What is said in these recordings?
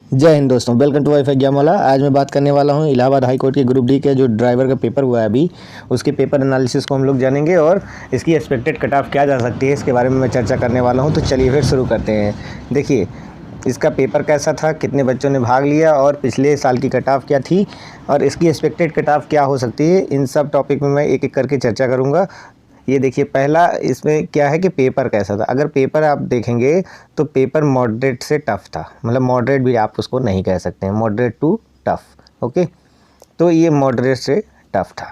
जय हिंद दोस्तों, welcome to wifi exam वाला। आज मैं बात करने वाला हूं इलाहाबाद हाई कोर्ट के ग्रुप डी के जो ड्राइवर का पेपर हुआ है अभी, उसके पेपर एनालिसिस को हम लोग जानेंगे और इसकी एक्सपेक्टेड कट ऑफ क्या जा सकती है इसके बारे में मैं चर्चा करने वाला हूं। तो चलिए फिर शुरू करते हैं। देखिए, इसका पेपर कैसा था, कितने बच्चों ने भाग लिया और पिछले साल की कट ऑफ क्या थी और इसकी एक्सपेक्टेड कट ऑफ क्या हो सकती है, इन सब टॉपिक में मैं एक एक करके चर्चा करूँगा। ये देखिए, पहला इसमें क्या है कि पेपर कैसा था। अगर पेपर आप देखेंगे तो पेपर मॉडरेट से टफ़ था, मतलब मॉडरेट भी आप उसको नहीं कह सकते हैं, मॉडरेट टू टफ़। ओके, तो ये मॉडरेट से टफ़ था।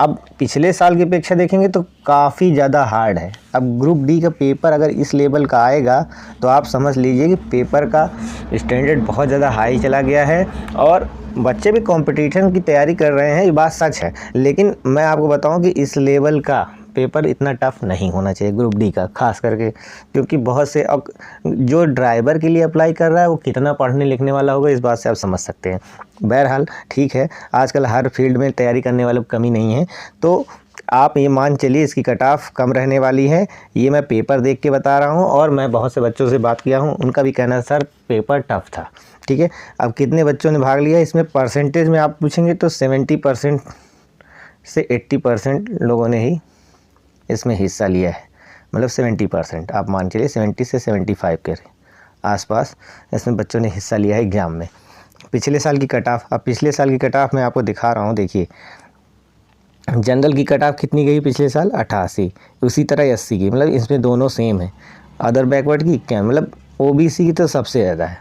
अब पिछले साल की अपेक्षा देखेंगे तो काफ़ी ज़्यादा हार्ड है। अब ग्रुप डी का पेपर अगर इस लेवल का आएगा तो आप समझ लीजिए कि पेपर का स्टैंडर्ड बहुत ज़्यादा हाई चला गया है और बच्चे भी कंपटीशन की तैयारी कर रहे हैं, ये बात सच है। लेकिन मैं आपको बताऊं कि इस लेवल का पेपर इतना टफ़ नहीं होना चाहिए ग्रुप डी का, खास करके क्योंकि बहुत से अब जो ड्राइवर के लिए अप्लाई कर रहा है वो कितना पढ़ने लिखने वाला होगा, इस बात से आप समझ सकते हैं। बहरहाल ठीक है, आजकल हर फील्ड में तैयारी करने वालों की कमी नहीं है, तो आप ये मान चलिए इसकी कट ऑफ कम रहने वाली है। ये मैं पेपर देख के बता रहा हूँ और मैं बहुत से बच्चों से बात किया हूँ, उनका भी कहना है सर पेपर टफ़ था। ठीक है, अब कितने बच्चों ने भाग लिया इसमें परसेंटेज में आप पूछेंगे तो 70% से 80% लोगों ने ही इसमें हिस्सा लिया है, मतलब 70%, आप मान चलिए 70 से 75 के आसपास इसमें बच्चों ने हिस्सा लिया है एग्ज़ाम में। पिछले साल की कट ऑफ, अब पिछले साल की कट ऑफ मैं आपको दिखा रहा हूँ। देखिए, जनरल की कट ऑफ कितनी गई पिछले साल, 88, उसी तरह 80 की, मतलब इसमें दोनों सेम है। अदर बैकवर्ड की क्या, मतलब ओबीसी की तो सबसे ज़्यादा है।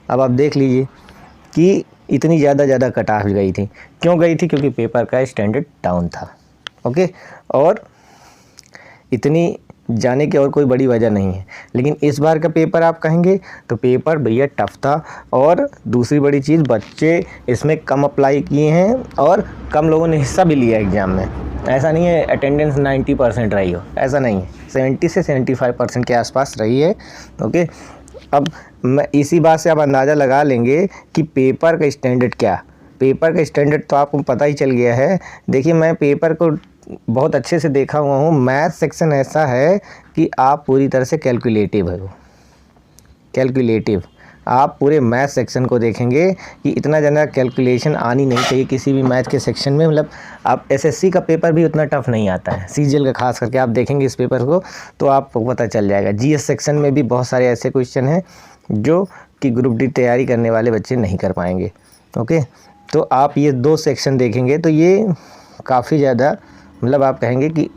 अब आप देख लीजिए कि इतनी ज़्यादा कट ऑफ गई थी, क्यों गई थी, क्योंकि पेपर का स्टैंडर्ड डाउन था। ओके, और इतनी जाने की और कोई बड़ी वजह नहीं है। लेकिन इस बार का पेपर आप कहेंगे तो पेपर भैया टफ़ था, और दूसरी बड़ी चीज़ बच्चे इसमें कम अप्लाई किए हैं और कम लोगों ने हिस्सा भी लिया एग्ज़ाम में। ऐसा नहीं है अटेंडेंस 90% रही हो, ऐसा नहीं है, 70 से 75% के आसपास रही है। ओके, अब मैं इसी बात से आप अंदाज़ा लगा लेंगे कि पेपर का स्टैंडर्ड क्या, पेपर का स्टैंडर्ड तो आपको पता ही चल गया है। देखिए, मैं पेपर को बहुत अच्छे से देखा हुआ हूँ। मैथ सेक्शन ऐसा है कि आप पूरी तरह से कैलकुलेटिव है, वो कैलकुलेटिव। आप पूरे मैथ सेक्शन को देखेंगे कि इतना ज़्यादा कैलकुलेशन आनी नहीं चाहिए किसी भी मैथ के सेक्शन में। मतलब आप एसएससी का पेपर भी उतना टफ नहीं आता है, सीजीएल का खास करके आप देखेंगे इस पेपर को तो आपको पता चल जाएगा। जीएस सेक्शन में भी बहुत सारे ऐसे क्वेश्चन हैं जो कि ग्रुप डी तैयारी करने वाले बच्चे नहीं कर पाएंगे। ओके, तो आप ये दो सेक्शन देखेंगे तो ये काफ़ी ज़्यादा, मतलब आप कहेंगे कि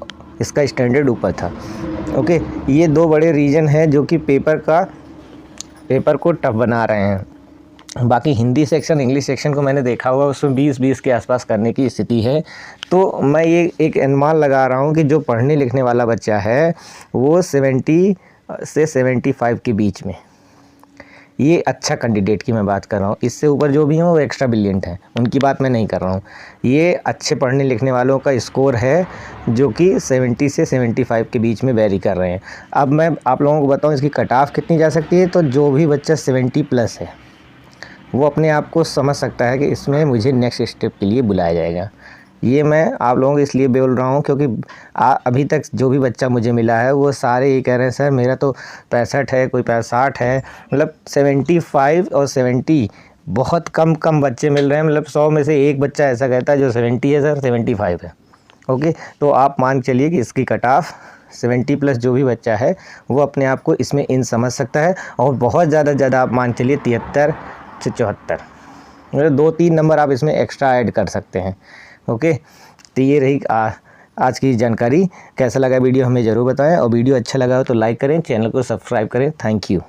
इसका स्टैंडर्ड ऊपर था। ओके, ये दो बड़े रीज़न हैं जो कि पेपर को टफ बना रहे हैं। बाकी हिंदी सेक्शन, इंग्लिश सेक्शन को मैंने देखा हुआ, उसमें 20-20 के आसपास करने की स्थिति है। तो मैं ये एक अनुमान लगा रहा हूँ कि जो पढ़ने लिखने वाला बच्चा है वो 70 से 75 के बीच में, ये अच्छा कैंडिडेट की मैं बात कर रहा हूँ। इससे ऊपर जो भी हैं वो एक्स्ट्रा ब्रिलियंट हैं, उनकी बात मैं नहीं कर रहा हूँ। ये अच्छे पढ़ने लिखने वालों का स्कोर है जो कि 70 से 75 के बीच में वेरी कर रहे हैं। अब मैं आप लोगों को बताऊँ इसकी कट ऑफ कितनी जा सकती है। तो जो भी बच्चा 70 प्लस है वो अपने आप को समझ सकता है कि इसमें मुझे नेक्स्ट स्टेप के लिए बुलाया जाएगा। ये मैं आप लोगों को इसलिए बोल रहा हूँ क्योंकि अभी तक जो भी बच्चा मुझे मिला है वो सारे ये कह रहे हैं सर मेरा तो 65 है, कोई 65 है, मतलब 75 और 70 बहुत कम बच्चे मिल रहे हैं। मतलब 100 में से एक बच्चा ऐसा कहता है जो 70 है सर, 75 है। ओके, तो आप मान चलिए कि इसकी कट ऑफ 70 प्लस जो भी बच्चा है वो अपने आप को इसमें इन समझ सकता है। और बहुत ज़्यादा आप मान चलिए 73 से 74, मतलब 2-3 नंबर आप इसमें एक्स्ट्रा ऐड कर सकते हैं। ओके, तो ये रही आज की जानकारी। कैसा लगा वीडियो हमें ज़रूर बताएं, और वीडियो अच्छा लगा हो तो लाइक करें, चैनल को सब्सक्राइब करें। Thank you.